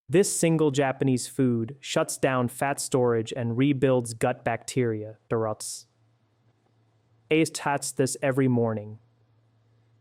This single Japanese food shuts down fat storage and rebuilds gut bacteria. Tastes this every morning.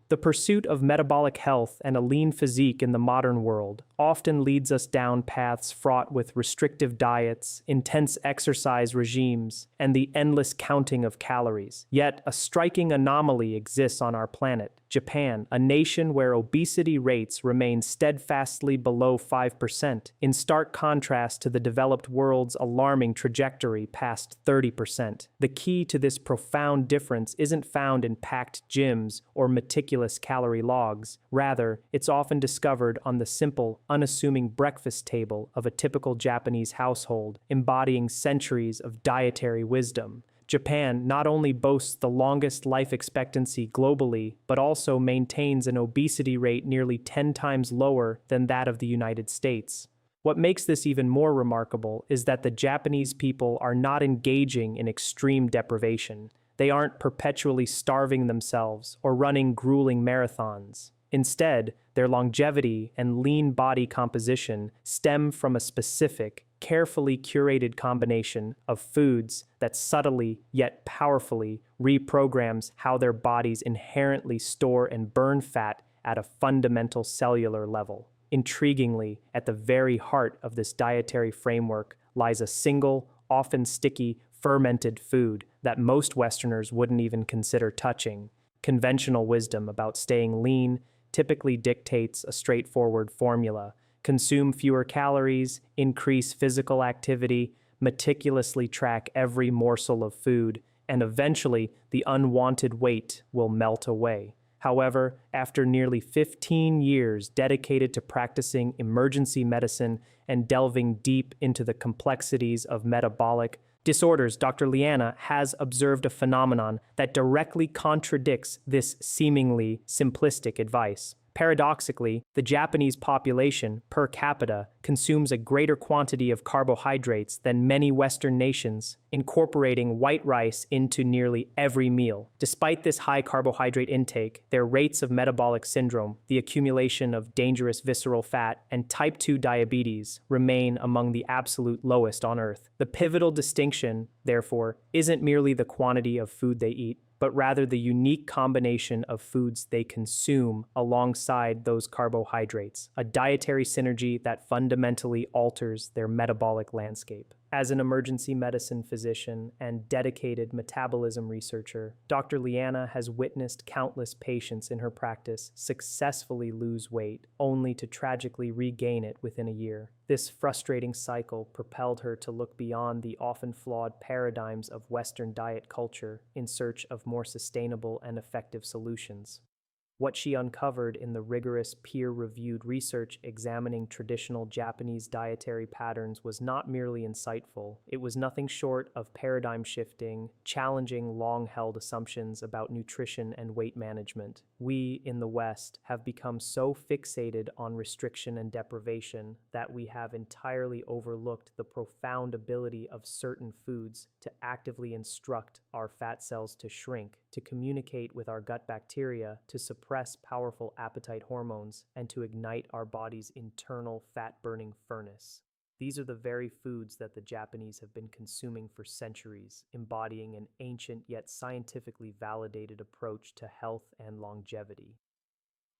The pursuit of metabolic health and a lean physique in the modern world often leads us down paths fraught with restrictive diets, intense exercise regimes, and the endless counting of calories. Yet, a striking anomaly exists on our planet. Japan, a nation where obesity rates remain steadfastly below 5%, in stark contrast to the developed world's alarming trajectory past 30%. The key to this profound difference isn't found in packed gyms or meticulous calorie logs. Rather, it's often discovered on the simple, unassuming breakfast table of a typical Japanese household, embodying centuries of dietary wisdom. Japan not only boasts the longest life expectancy globally, but also maintains an obesity rate nearly 10 times lower than that of the United States. What makes this even more remarkable is that the Japanese people are not engaging in extreme deprivation. They aren't perpetually starving themselves or running grueling marathons. Instead, their longevity and lean body composition stem from a specific, carefully curated combination of foods that subtly yet powerfully reprograms how their bodies inherently store and burn fat at a fundamental cellular level. Intriguingly, at the very heart of this dietary framework lies a single, often sticky, fermented food that most Westerners wouldn't even consider touching. Conventional wisdom about staying lean typically dictates a straightforward formula: consume fewer calories, increase physical activity, meticulously track every morsel of food, and eventually the unwanted weight will melt away. However, after nearly 15 years dedicated to practicing emergency medicine and delving deep into the complexities of metabolic disorders, Dr. Liana has observed a phenomenon that directly contradicts this seemingly simplistic advice. Paradoxically, the Japanese population, per capita, consumes a greater quantity of carbohydrates than many Western nations, incorporating white rice into nearly every meal. Despite this high carbohydrate intake, their rates of metabolic syndrome, the accumulation of dangerous visceral fat, and type 2 diabetes remain among the absolute lowest on Earth. The pivotal distinction, therefore, isn't merely the quantity of food they eat, but rather the unique combination of foods they consume alongside those carbohydrates, a dietary synergy that fundamentally alters their metabolic landscape. As an emergency medicine physician and dedicated metabolism researcher, Dr. Liana has witnessed countless patients in her practice successfully lose weight, only to tragically regain it within a year. This frustrating cycle propelled her to look beyond the often flawed paradigms of Western diet culture in search of more sustainable and effective solutions. What she uncovered in the rigorous peer-reviewed research examining traditional Japanese dietary patterns was not merely insightful, it was nothing short of paradigm-shifting, challenging long-held assumptions about nutrition and weight management. We, in the West, have become so fixated on restriction and deprivation that we have entirely overlooked the profound ability of certain foods to actively instruct our fat cells to shrink, to communicate with our gut bacteria, to suppress powerful appetite hormones, and to ignite our body's internal fat-burning furnace. These are the very foods that the Japanese have been consuming for centuries, embodying an ancient yet scientifically validated approach to health and longevity.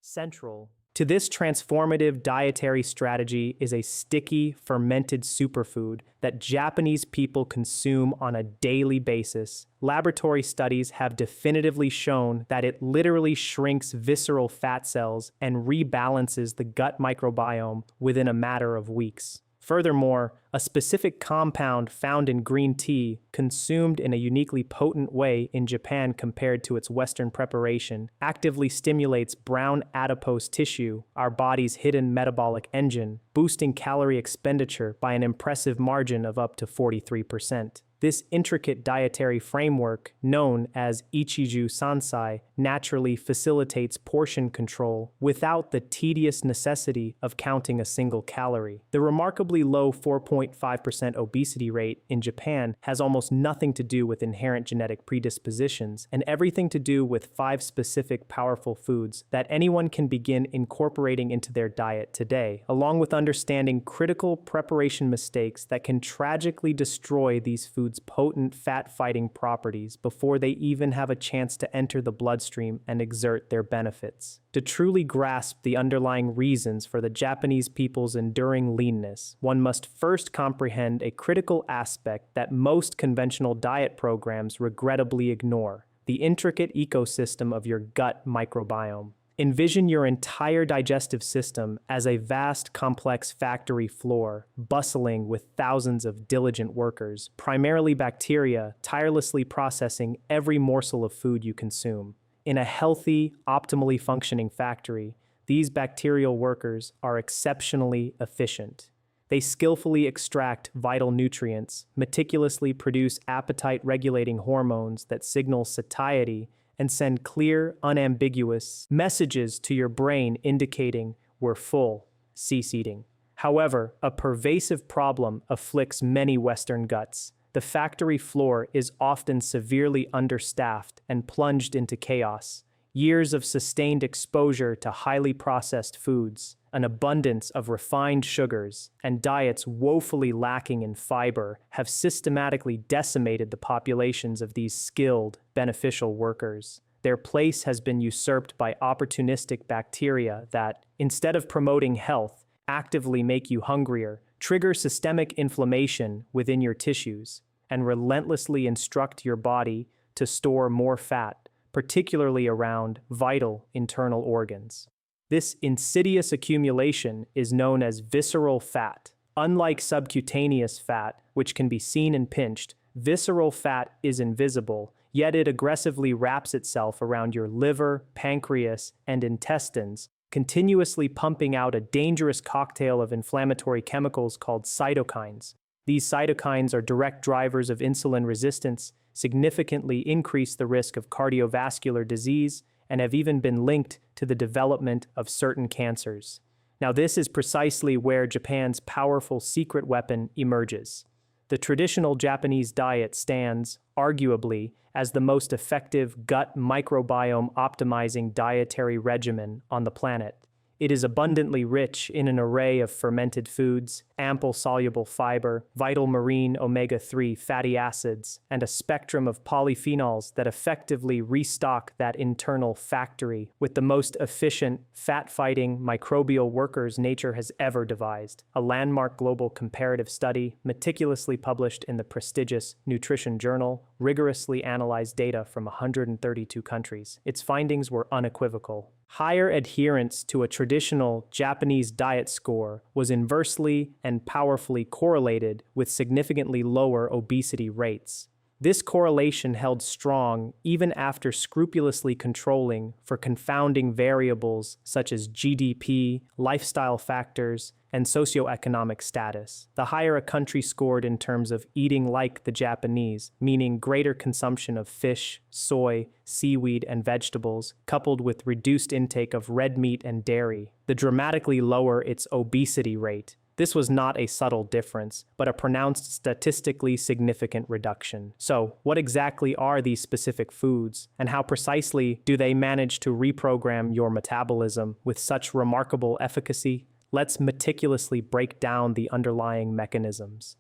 Central to this transformative dietary strategy is a sticky, fermented superfood that Japanese people consume on a daily basis. Laboratory studies have definitively shown that it literally shrinks visceral fat cells and rebalances the gut microbiome within a matter of weeks. Furthermore, a specific compound found in green tea, consumed in a uniquely potent way in Japan compared to its Western preparation, actively stimulates brown adipose tissue, our body's hidden metabolic engine, boosting calorie expenditure by an impressive margin of up to 43%. This intricate dietary framework, known as Ichiju Sansai, naturally facilitates portion control without the tedious necessity of counting a single calorie. The remarkably low 4.5% obesity rate in Japan has almost nothing to do with inherent genetic predispositions and everything to do with 5 specific powerful foods that anyone can begin incorporating into their diet today, along with understanding critical preparation mistakes that can tragically destroy these foods' potent fat-fighting properties before they even have a chance to enter the bloodstream and exert their benefits. To truly grasp the underlying reasons for the Japanese people's enduring leanness, one must first comprehend a critical aspect that most conventional diet programs regrettably ignore: the intricate ecosystem of your gut microbiome. Envision your entire digestive system as a vast, complex factory floor, bustling with thousands of diligent workers, primarily bacteria, tirelessly processing every morsel of food you consume. In a healthy, optimally functioning factory, these bacterial workers are exceptionally efficient. They skillfully extract vital nutrients, meticulously produce appetite-regulating hormones that signal satiety, and send clear, unambiguous messages to your brain indicating we're full, cease eating. However, a pervasive problem afflicts many Western guts. The factory floor is often severely understaffed and plunged into chaos. Years of sustained exposure to highly processed foods, an abundance of refined sugars, and diets woefully lacking in fiber have systematically decimated the populations of these skilled, beneficial workers. Their place has been usurped by opportunistic bacteria that, instead of promoting health, actively make you hungrier, trigger systemic inflammation within your tissues, and relentlessly instruct your body to store more fat, particularly around vital internal organs. This insidious accumulation is known as visceral fat. Unlike subcutaneous fat, which can be seen and pinched, visceral fat is invisible, yet it aggressively wraps itself around your liver, pancreas, and intestines, continuously pumping out a dangerous cocktail of inflammatory chemicals called cytokines. These cytokines are direct drivers of insulin resistance, significantly increase the risk of cardiovascular disease, and have even been linked to the development of certain cancers. Now, this is precisely where Japan's powerful secret weapon emerges. The traditional Japanese diet stands, arguably, as the most effective gut microbiome optimizing dietary regimen on the planet. It is abundantly rich in an array of fermented foods, ample soluble fiber, vital marine omega-3 fatty acids, and a spectrum of polyphenols that effectively restock that internal factory with the most efficient, fat-fighting microbial workers nature has ever devised. A landmark global comparative study, meticulously published in the prestigious Nutrition Journal, rigorously analyzed data from 132 countries. Its findings were unequivocal. Higher adherence to a traditional Japanese diet score was inversely and powerfully correlated with significantly lower obesity rates. This correlation held strong even after scrupulously controlling for confounding variables such as GDP, lifestyle factors, and socioeconomic status. The higher a country scored in terms of eating like the Japanese, meaning greater consumption of fish, soy, seaweed, and vegetables, coupled with reduced intake of red meat and dairy, the dramatically lower its obesity rate. This was not a subtle difference, but a pronounced statistically significant reduction. So, what exactly are these specific foods, and how precisely do they manage to reprogram your metabolism with such remarkable efficacy? Let's meticulously break down the underlying mechanisms.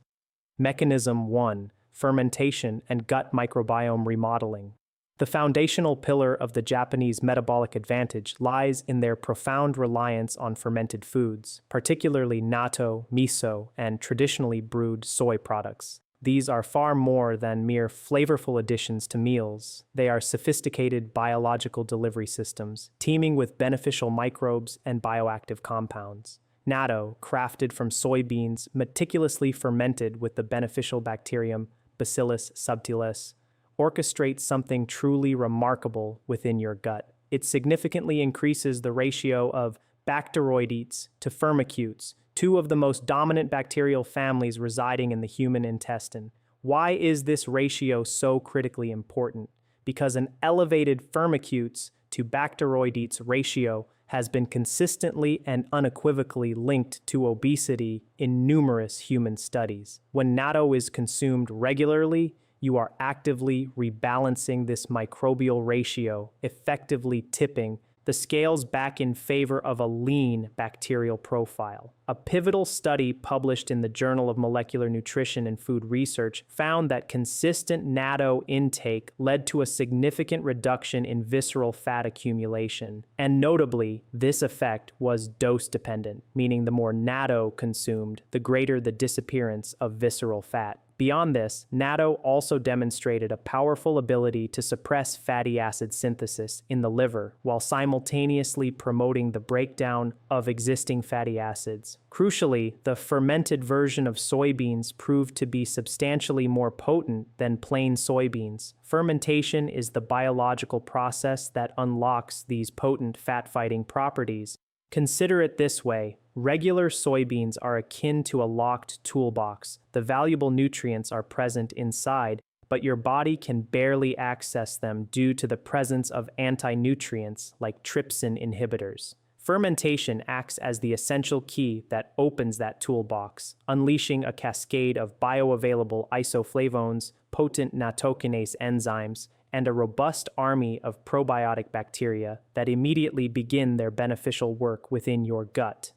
Mechanism 1: fermentation and gut microbiome remodeling. The foundational pillar of the Japanese metabolic advantage lies in their profound reliance on fermented foods, particularly natto, miso, and traditionally brewed soy products. These are far more than mere flavorful additions to meals. They are sophisticated biological delivery systems, teeming with beneficial microbes and bioactive compounds. Natto, crafted from soybeans, meticulously fermented with the beneficial bacterium Bacillus subtilis, orchestrates something truly remarkable within your gut. It significantly increases the ratio of bacteroidetes to firmicutes, two of the most dominant bacterial families residing in the human intestine. Why is this ratio so critically important? Because an elevated firmicutes to bacteroidetes ratio has been consistently and unequivocally linked to obesity in numerous human studies. When natto is consumed regularly, you are actively rebalancing this microbial ratio, effectively tipping the scales back in favor of a lean bacterial profile. A pivotal study published in the Journal of Molecular Nutrition and Food Research found that consistent natto intake led to a significant reduction in visceral fat accumulation. And notably, this effect was dose-dependent, meaning the more natto consumed, the greater the disappearance of visceral fat. Beyond this, natto also demonstrated a powerful ability to suppress fatty acid synthesis in the liver while simultaneously promoting the breakdown of existing fatty acids. Crucially, the fermented version of soybeans proved to be substantially more potent than plain soybeans. Fermentation is the biological process that unlocks these potent fat-fighting properties. Consider it this way. Regular soybeans are akin to a locked toolbox. The valuable nutrients are present inside, but your body can barely access them due to the presence of anti-nutrients like trypsin inhibitors. Fermentation acts as the essential key that opens that toolbox, unleashing a cascade of bioavailable isoflavones, potent nattokinase enzymes, and a robust army of probiotic bacteria that immediately begin their beneficial work within your gut.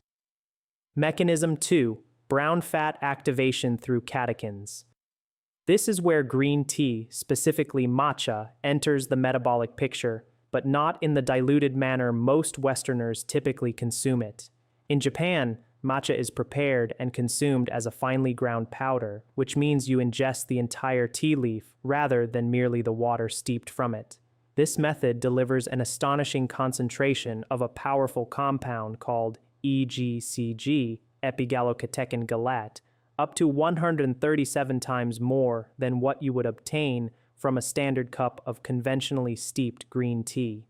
Mechanism 2. Brown fat activation through catechins. This is where green tea, specifically matcha, enters the metabolic picture, but not in the diluted manner most Westerners typically consume it. In Japan, matcha is prepared and consumed as a finely ground powder, which means you ingest the entire tea leaf rather than merely the water steeped from it. This method delivers an astonishing concentration of a powerful compound called EGCG, epigallocatechin galat, up to 137 times more than what you would obtain from a standard cup of conventionally steeped green tea.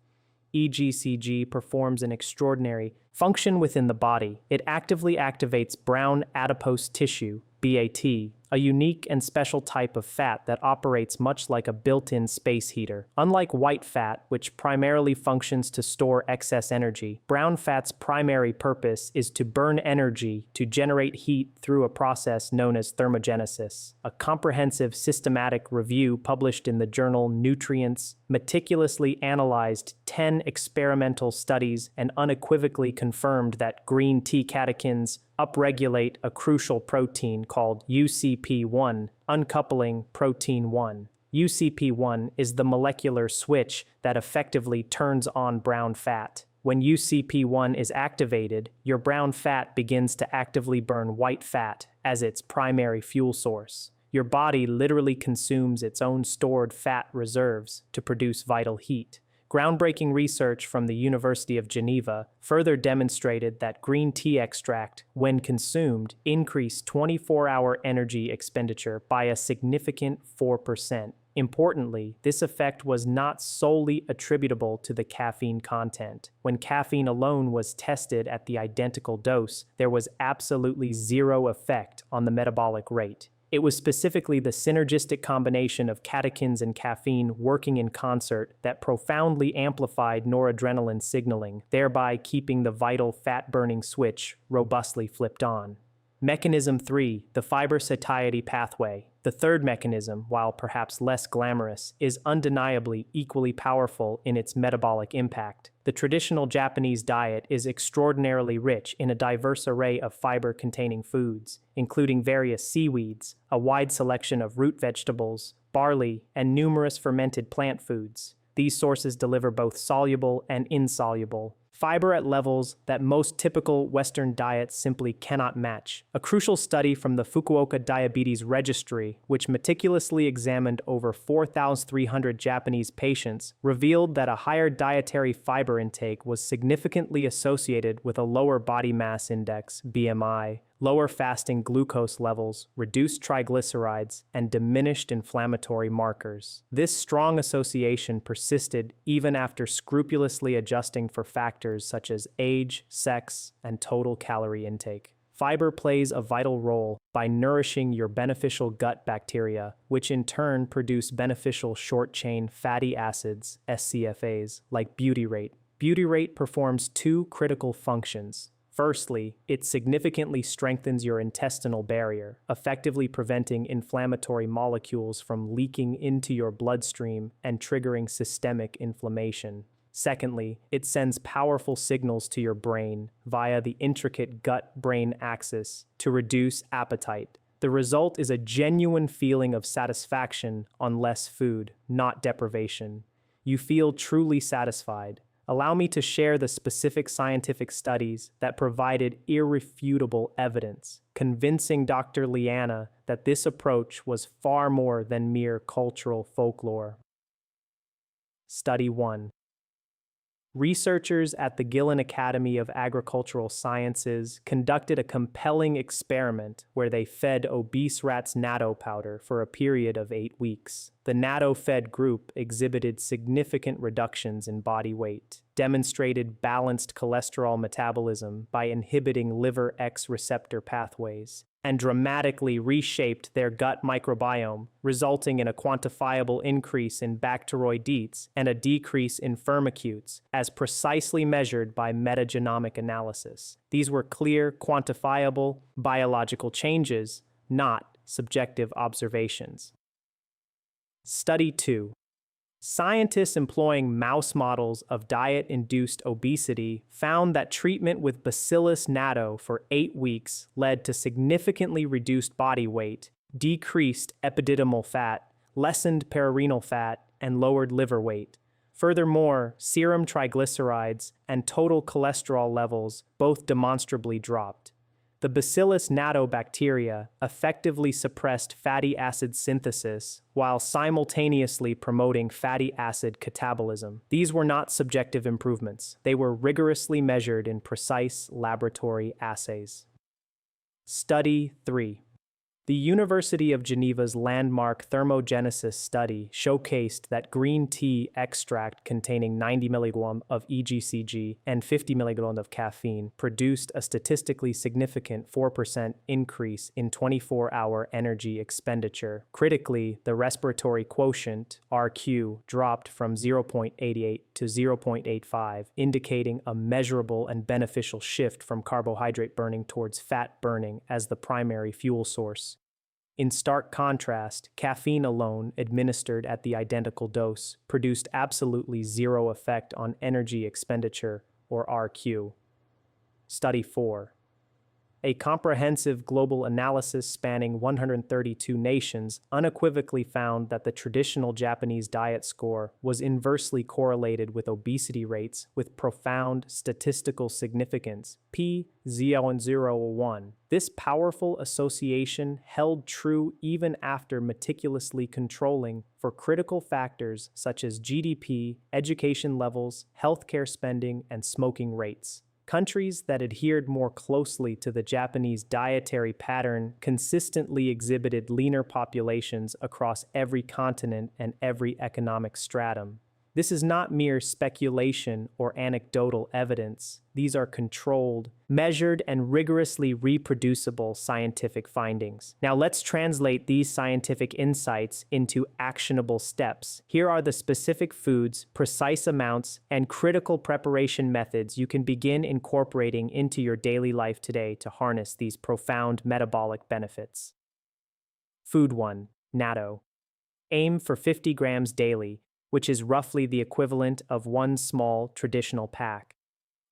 EGCG performs an extraordinary function within the body. It actively activates brown adipose tissue, BAT, a unique and special type of fat that operates much like a built-in space heater. Unlike white fat, which primarily functions to store excess energy, brown fat's primary purpose is to burn energy to generate heat through a process known as thermogenesis. A comprehensive systematic review published in the journal Nutrients meticulously analyzed 10 experimental studies and unequivocally confirmed that green tea catechins upregulate a crucial protein called UCP1, uncoupling protein 1. UCP1 is the molecular switch that effectively turns on brown fat. When UCP1 is activated, your brown fat begins to actively burn white fat as its primary fuel source. Your body literally consumes its own stored fat reserves to produce vital heat. Groundbreaking research from the University of Geneva further demonstrated that green tea extract, when consumed, increased 24-hour energy expenditure by a significant 4%. Importantly, this effect was not solely attributable to the caffeine content. When caffeine alone was tested at the identical dose, there was absolutely zero effect on the metabolic rate. It was specifically the synergistic combination of catechins and caffeine working in concert that profoundly amplified noradrenaline signaling, thereby keeping the vital fat-burning switch robustly flipped on. Mechanism 3. The fiber satiety pathway. The third mechanism, while perhaps less glamorous, is undeniably equally powerful in its metabolic impact. The traditional Japanese diet is extraordinarily rich in a diverse array of fiber-containing foods, including various seaweeds, a wide selection of root vegetables, barley, and numerous fermented plant foods. These sources deliver both soluble and insoluble fiber at levels that most typical Western diets simply cannot match. A crucial study from the Fukuoka Diabetes Registry, which meticulously examined over 4,300 Japanese patients, revealed that a higher dietary fiber intake was significantly associated with a lower body mass index, BMI, lower fasting glucose levels, reduced triglycerides, and diminished inflammatory markers. This strong association persisted even after scrupulously adjusting for factors such as age, sex, and total calorie intake. Fiber plays a vital role by nourishing your beneficial gut bacteria, which in turn produce beneficial short-chain fatty acids, SCFAs, like butyrate. Butyrate performs two critical functions. Firstly, it significantly strengthens your intestinal barrier, effectively preventing inflammatory molecules from leaking into your bloodstream and triggering systemic inflammation. Secondly, it sends powerful signals to your brain via the intricate gut-brain axis to reduce appetite. The result is a genuine feeling of satisfaction on less food, not deprivation. You feel truly satisfied. Allow me to share the specific scientific studies that provided irrefutable evidence, convincing Dr. Liana that this approach was far more than mere cultural folklore. Study 1. Researchers at the Gillen Academy of Agricultural Sciences conducted a compelling experiment where they fed obese rats natto powder for a period of 8 weeks. The natto-fed group exhibited significant reductions in body weight, demonstrated balanced cholesterol metabolism by inhibiting liver X receptor pathways, and dramatically reshaped their gut microbiome, resulting in a quantifiable increase in bacteroidetes and a decrease in firmicutes, as precisely measured by metagenomic analysis. These were clear, quantifiable, biological changes, not subjective observations. Study 2. Scientists employing mouse models of diet-induced obesity found that treatment with Bacillus natto for 8 weeks led to significantly reduced body weight, decreased epididymal fat, lessened perirenal fat, and lowered liver weight. Furthermore, serum triglycerides and total cholesterol levels both demonstrably dropped. The Bacillus natto bacteria effectively suppressed fatty acid synthesis while simultaneously promoting fatty acid catabolism. These were not subjective improvements. They were rigorously measured in precise laboratory assays. Study 3. The University of Geneva's landmark thermogenesis study showcased that green tea extract containing 90 mg of EGCG and 50 mg of caffeine produced a statistically significant 4% increase in 24-hour energy expenditure. Critically, the respiratory quotient, RQ, dropped from 0.88 to 0.85, indicating a measurable and beneficial shift from carbohydrate burning towards fat burning as the primary fuel source. In stark contrast, caffeine alone, administered at the identical dose, produced absolutely zero effect on energy expenditure, or RQ. Study 4. A comprehensive global analysis spanning 132 nations unequivocally found that the traditional Japanese diet score was inversely correlated with obesity rates with profound statistical significance, p(0.01). This powerful association held true even after meticulously controlling for critical factors such as GDP, education levels, healthcare spending, and smoking rates. Countries that adhered more closely to the Japanese dietary pattern consistently exhibited leaner populations across every continent and every economic stratum. This is not mere speculation or anecdotal evidence. These are controlled, measured, and rigorously reproducible scientific findings. Now let's translate these scientific insights into actionable steps. Here are the specific foods, precise amounts, and critical preparation methods you can begin incorporating into your daily life today to harness these profound metabolic benefits. Food 1. Natto. Aim for 50 grams daily, which is roughly the equivalent of one small traditional pack.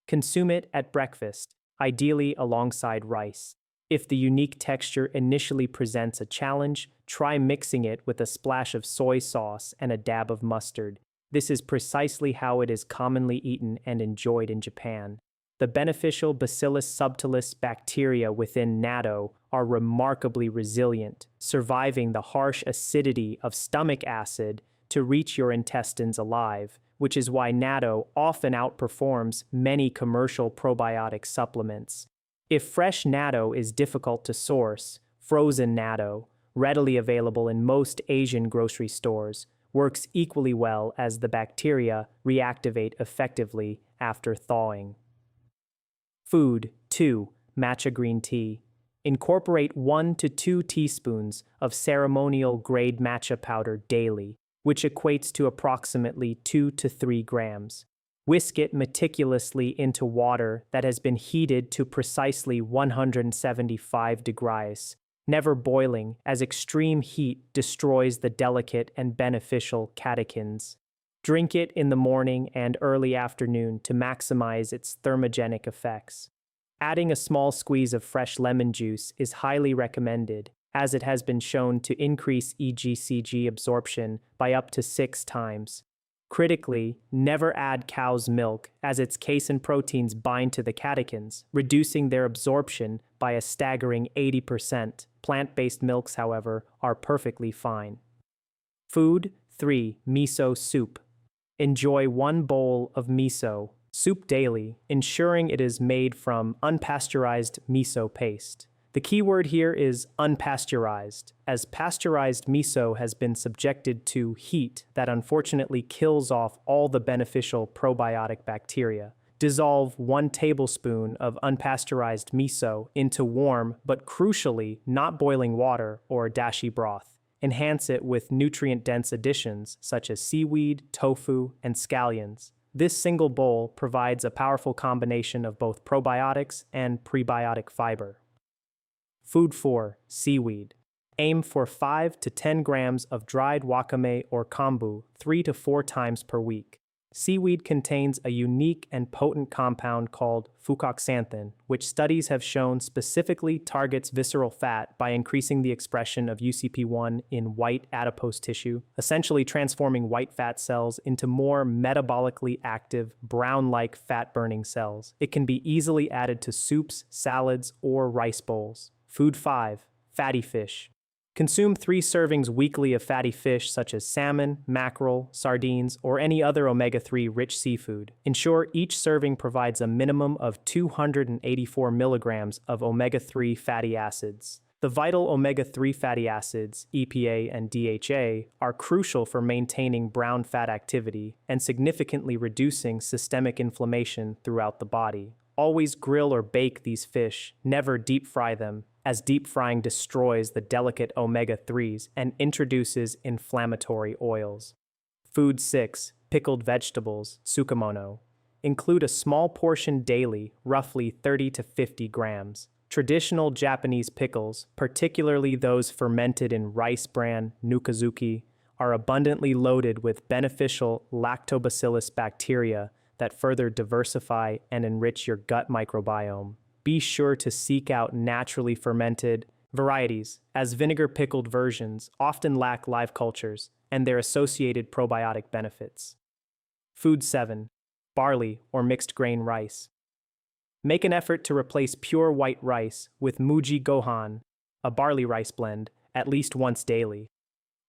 Consume it at breakfast, ideally alongside rice. If the unique texture initially presents a challenge, try mixing it with a splash of soy sauce and a dab of mustard. This is precisely how it is commonly eaten and enjoyed in Japan. The beneficial Bacillus subtilis bacteria within natto are remarkably resilient, surviving the harsh acidity of stomach acid to reach your intestines alive, which is why natto often outperforms many commercial probiotic supplements. If fresh natto is difficult to source, frozen natto, readily available in most Asian grocery stores, works equally well as the bacteria reactivate effectively after thawing. Food 2. matcha green tea. Incorporate 1 to 2 teaspoons of ceremonial-grade matcha powder daily, which equates to approximately 2 to 3 grams. Whisk it meticulously into water that has been heated to precisely 175 degrees, never boiling, as extreme heat destroys the delicate and beneficial catechins. Drink it in the morning and early afternoon to maximize its thermogenic effects. Adding a small squeeze of fresh lemon juice is highly recommended, as it has been shown to increase EGCG absorption by up to 6 times. Critically, never add cow's milk, as its casein proteins bind to the catechins, reducing their absorption by a staggering 80%. Plant-based milks, however, are perfectly fine. Food 3. Miso soup. Enjoy 1 bowl of miso soup daily, ensuring it is made from unpasteurized miso paste. The key word here is unpasteurized, as pasteurized miso has been subjected to heat that unfortunately kills off all the beneficial probiotic bacteria. Dissolve 1 tablespoon of unpasteurized miso into warm but crucially not boiling water or dashi broth. Enhance it with nutrient-dense additions such as seaweed, tofu, and scallions. This single bowl provides a powerful combination of both probiotics and prebiotic fiber. Food 4. Seaweed. Aim for 5 to 10 grams of dried wakame or kombu 3 to 4 times per week. Seaweed contains a unique and potent compound called fucoxanthin, which studies have shown specifically targets visceral fat by increasing the expression of UCP1 in white adipose tissue, essentially transforming white fat cells into more metabolically active, brown-like fat-burning cells. It can be easily added to soups, salads, or rice bowls. Food 5. Fatty fish. Consume 3 servings weekly of fatty fish such as salmon, mackerel, sardines, or any other omega-3 rich seafood. Ensure each serving provides a minimum of 284 milligrams of omega-3 fatty acids. The vital omega-3 fatty acids, EPA and DHA, are crucial for maintaining brown fat activity and significantly reducing systemic inflammation throughout the body. Always grill or bake these fish, never deep fry them, as deep frying destroys the delicate omega-3s and introduces inflammatory oils. Food 6. Pickled vegetables, tsukemono. Include a small portion daily, roughly 30 to 50 grams. Traditional Japanese pickles, particularly those fermented in rice bran, nukazuki, are abundantly loaded with beneficial lactobacillus bacteria that further diversify and enrich your gut microbiome. Be sure to seek out naturally fermented varieties, as vinegar-pickled versions often lack live cultures and their associated probiotic benefits. Food 7. Barley or mixed grain rice. Make an effort to replace pure white rice with muji gohan, a barley rice blend, at least once daily.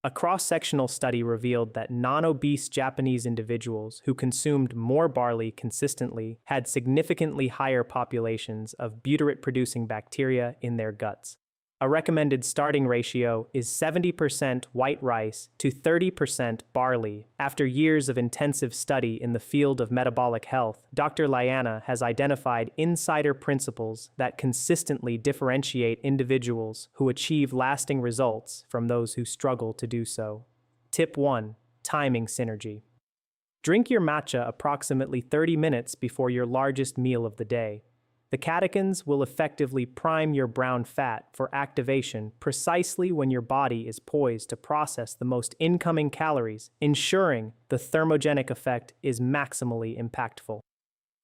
A cross-sectional study revealed that non-obese Japanese individuals who consumed more barley consistently had significantly higher populations of butyrate-producing bacteria in their guts. A recommended starting ratio is 70% white rice to 30% barley. After years of intensive study in the field of metabolic health, Dr. Liana has identified insider principles that consistently differentiate individuals who achieve lasting results from those who struggle to do so. Tip 1. Timing synergy. Drink your matcha approximately 30 minutes before your largest meal of the day. The catechins will effectively prime your brown fat for activation precisely when your body is poised to process the most incoming calories, ensuring the thermogenic effect is maximally impactful.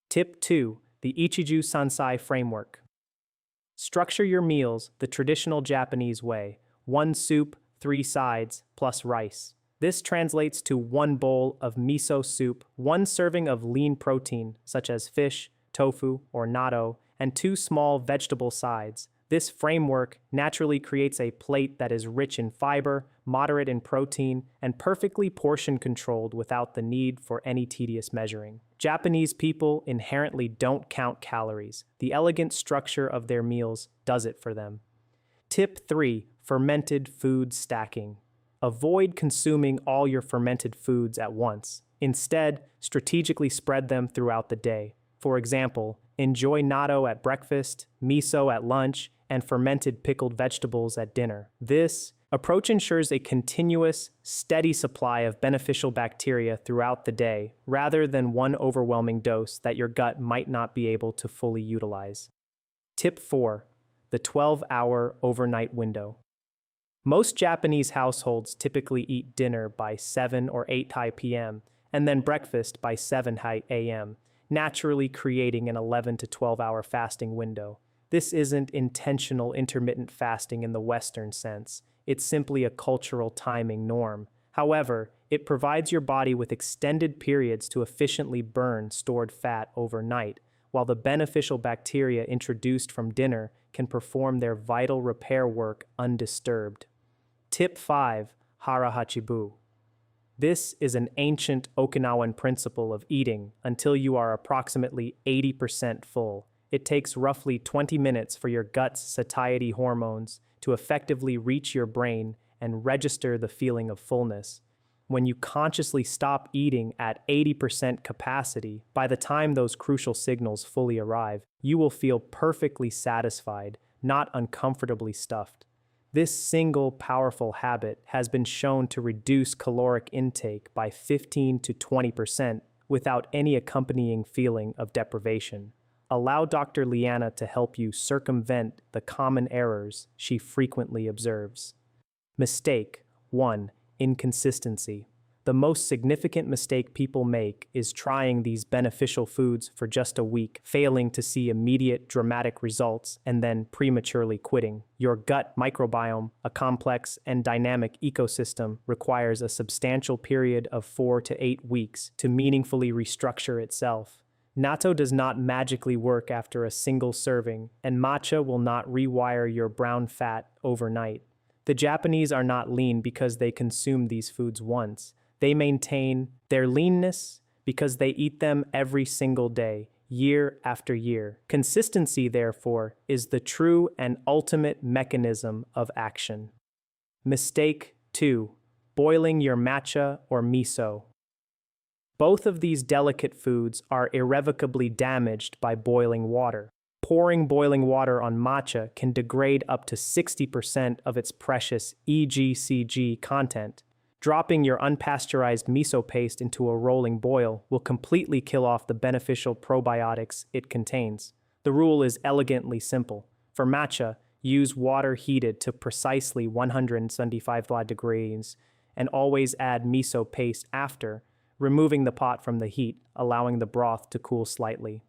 Tip 2. The Ichiju Sansai Framework. Structure your meals the traditional Japanese way: 1 soup, 3 sides, plus rice. This translates to 1 bowl of miso soup, 1 serving of lean protein, such as fish, tofu, or natto, and 2 small vegetable sides. This framework naturally creates a plate that is rich in fiber, moderate in protein, and perfectly portion-controlled without the need for any tedious measuring. Japanese people inherently don't count calories. The elegant structure of their meals does it for them. Tip 3. Fermented food stacking. Avoid consuming all your fermented foods at once. Instead, strategically spread them throughout the day. For example, Enjoy natto at breakfast, miso at lunch, and fermented pickled vegetables at dinner. This approach ensures a continuous, steady supply of beneficial bacteria throughout the day, rather than one overwhelming dose that your gut might not be able to fully utilize. Tip 4. The 12-hour overnight window. Most Japanese households typically eat dinner by 7 or 8 p.m. and then breakfast by 7 a.m., naturally creating an 11 to 12-hour fasting window. This isn't intentional intermittent fasting in the Western sense. It's simply a cultural timing norm. However, it provides your body with extended periods to efficiently burn stored fat overnight, while the beneficial bacteria introduced from dinner can perform their vital repair work undisturbed. Tip 5. Hara Hachibu. This is an ancient Okinawan principle of eating until you are approximately 80% full. It takes roughly 20 minutes for your gut's satiety hormones to effectively reach your brain and register the feeling of fullness. When you consciously stop eating at 80% capacity, by the time those crucial signals fully arrive, you will feel perfectly satisfied, not uncomfortably stuffed. This single powerful habit has been shown to reduce caloric intake by 15 to 20% without any accompanying feeling of deprivation. Allow Dr. Liana to help you circumvent the common errors she frequently observes. Mistake 1. Inconsistency. The most significant mistake people make is trying these beneficial foods for just a week, failing to see immediate, dramatic results, and then prematurely quitting. Your gut microbiome, a complex and dynamic ecosystem, requires a substantial period of 4 to 8 weeks to meaningfully restructure itself. Natto does not magically work after a single serving, and matcha will not rewire your brown fat overnight. The Japanese are not lean because they consume these foods once. They maintain their leanness because they eat them every single day, year after year. Consistency, therefore, is the true and ultimate mechanism of action. Mistake 2. Boiling your matcha or miso. Both of these delicate foods are irrevocably damaged by boiling water. Pouring boiling water on matcha can degrade up to 60% of its precious EGCG content. Dropping your unpasteurized miso paste into a rolling boil will completely kill off the beneficial probiotics it contains. The rule is elegantly simple. For matcha, use water heated to precisely 175 degrees and always add miso paste after, removing the pot from the heat, allowing the broth to cool slightly.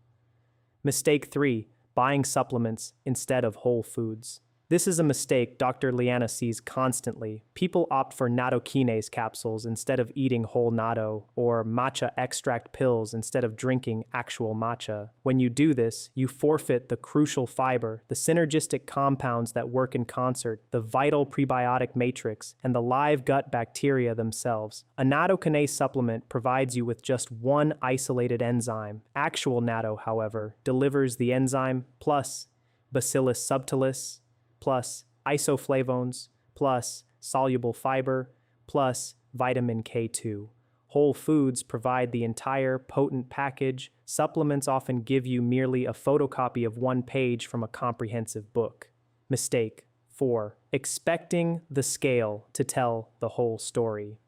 Mistake 3. Buying supplements instead of whole foods. This is a mistake Dr. Liana sees constantly. People opt for natto kinase capsules instead of eating whole natto, or matcha extract pills instead of drinking actual matcha. When you do this, you forfeit the crucial fiber, the synergistic compounds that work in concert, the vital prebiotic matrix, and the live gut bacteria themselves. A natto kinase supplement provides you with just one isolated enzyme. Actual natto, however, delivers the enzyme plus Bacillus subtilis, plus isoflavones, plus soluble fiber, plus vitamin K2. Whole foods provide the entire potent package. Supplements often give you merely a photocopy of one page from a comprehensive book. Mistake 4. Expecting the scale to tell the whole story.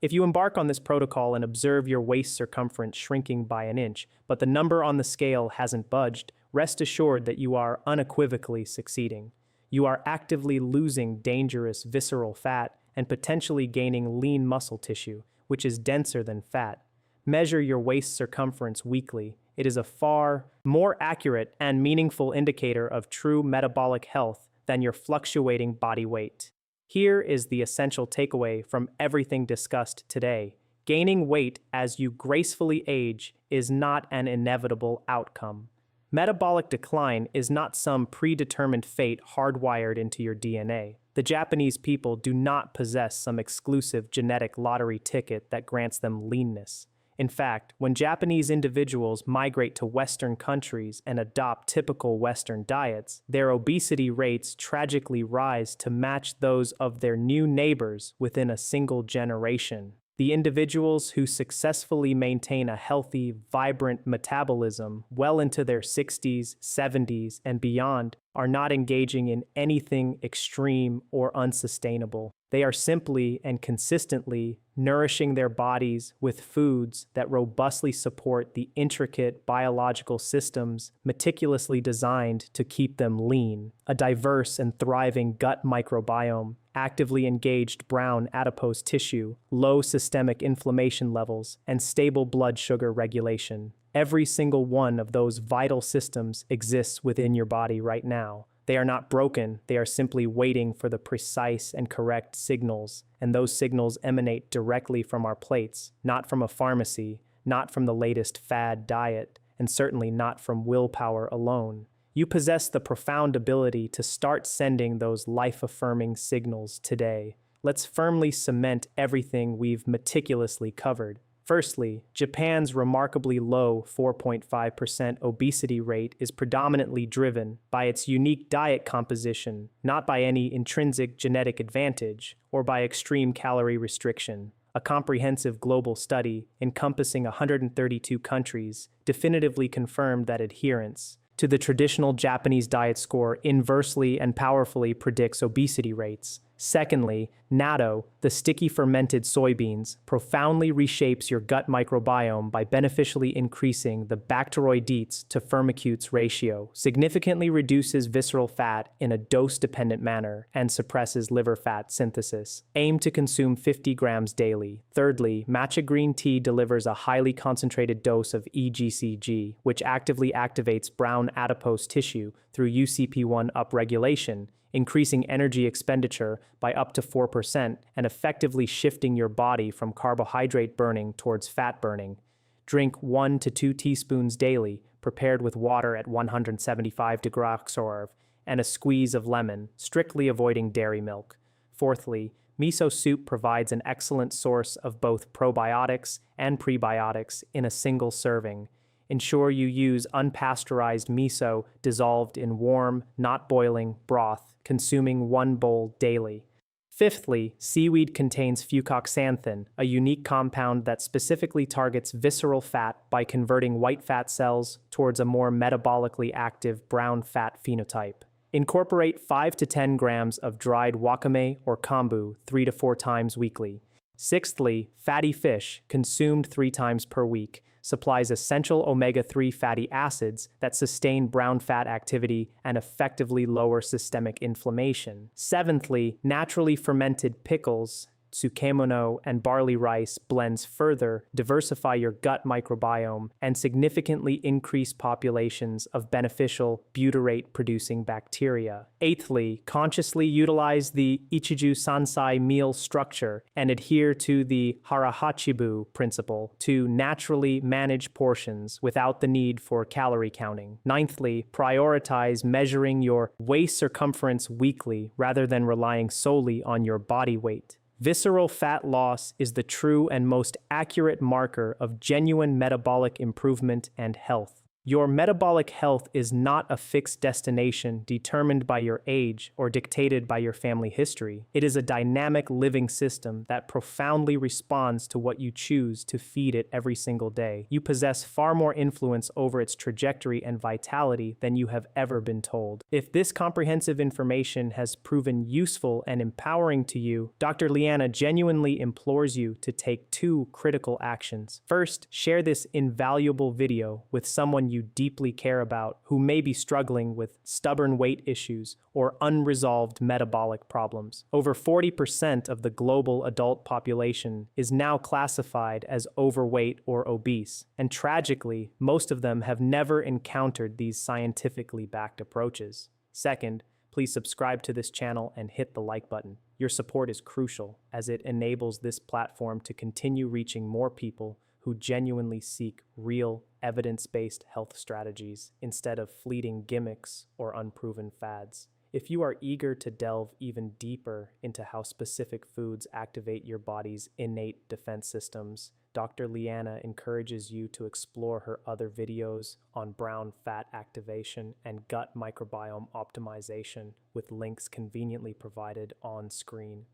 If you embark on this protocol and observe your waist circumference shrinking by an inch, but the number on the scale hasn't budged, rest assured that you are unequivocally succeeding. You are actively losing dangerous visceral fat and potentially gaining lean muscle tissue, which is denser than fat. Measure your waist circumference weekly. It is a far more accurate and meaningful indicator of true metabolic health than your fluctuating body weight. Here is the essential takeaway from everything discussed today. Gaining weight as you gracefully age is not an inevitable outcome. Metabolic decline is not some predetermined fate hardwired into your DNA. The Japanese people do not possess some exclusive genetic lottery ticket that grants them leanness. In fact, when Japanese individuals migrate to Western countries and adopt typical Western diets, their obesity rates tragically rise to match those of their new neighbors within a single generation. The individuals who successfully maintain a healthy, vibrant metabolism well into their 60s, 70s, and beyond are not engaging in anything extreme or unsustainable. They are simply and consistently nourishing their bodies with foods that robustly support the intricate biological systems meticulously designed to keep them lean. A diverse and thriving gut microbiome, actively engaged brown adipose tissue, low systemic inflammation levels, and stable blood sugar regulation. Every single one of those vital systems exists within your body right now. They are not broken, they are simply waiting for the precise and correct signals, and those signals emanate directly from our plates, not from a pharmacy, not from the latest fad diet, and certainly not from willpower alone. You possess the profound ability to start sending those life-affirming signals today. Let's firmly cement everything we've meticulously covered. Firstly, Japan's remarkably low 4.5% obesity rate is predominantly driven by its unique diet composition, not by any intrinsic genetic advantage or by extreme calorie restriction. A comprehensive global study encompassing 132 countries definitively confirmed that adherence to the traditional Japanese diet score inversely and powerfully predicts obesity rates. Secondly, natto, the sticky fermented soybeans, profoundly reshapes your gut microbiome by beneficially increasing the Bacteroidetes to Firmicutes ratio, significantly reduces visceral fat in a dose-dependent manner, and suppresses liver fat synthesis. Aim to consume 50 grams daily. Thirdly, matcha green tea delivers a highly concentrated dose of EGCG, which actively activates brown adipose tissue through UCP1 upregulation, increasing energy expenditure by up to 4% and effectively shifting your body from carbohydrate burning towards fat burning. Drink 1 to 2 teaspoons daily, prepared with water at 175 degrees Celsius and a squeeze of lemon, strictly avoiding dairy milk. Fourthly, miso soup provides an excellent source of both probiotics and prebiotics in a single serving. Ensure you use unpasteurized miso dissolved in warm, not boiling, broth, consuming 1 bowl daily. Fifthly, seaweed contains fucoxanthin, a unique compound that specifically targets visceral fat by converting white fat cells towards a more metabolically active brown fat phenotype. Incorporate 5 to 10 grams of dried wakame or kombu 3 to 4 times weekly. Sixthly, fatty fish, consumed 3 times per week, supplies essential omega-3 fatty acids that sustain brown fat activity and effectively lower systemic inflammation. Seventhly, naturally fermented pickles, tsukemono, and barley rice blends further diversify your gut microbiome and significantly increase populations of beneficial butyrate-producing bacteria. Eighthly, consciously utilize the Ichiju Sansai meal structure and adhere to the Harahachibu principle to naturally manage portions without the need for calorie counting. Ninthly, prioritize measuring your waist circumference weekly rather than relying solely on your body weight. Visceral fat loss is the true and most accurate marker of genuine metabolic improvement and health. Your metabolic health is not a fixed destination determined by your age or dictated by your family history. It is a dynamic living system that profoundly responds to what you choose to feed it every single day. You possess far more influence over its trajectory and vitality than you have ever been told. If this comprehensive information has proven useful and empowering to you, Dr. Liana genuinely implores you to take 2 critical actions. First, share this invaluable video with someone you deeply care about who may be struggling with stubborn weight issues or unresolved metabolic problems. Over 40% of the global adult population is now classified as overweight or obese, and tragically, most of them have never encountered these scientifically backed approaches. Second, please subscribe to this channel and hit the like button. Your support is crucial as it enables this platform to continue reaching more people who genuinely seek real, evidence-based health strategies instead of fleeting gimmicks or unproven fads. If you are eager to delve even deeper into how specific foods activate your body's innate defense systems, Dr. Liana encourages you to explore her other videos on brown fat activation and gut microbiome optimization with links conveniently provided on screen.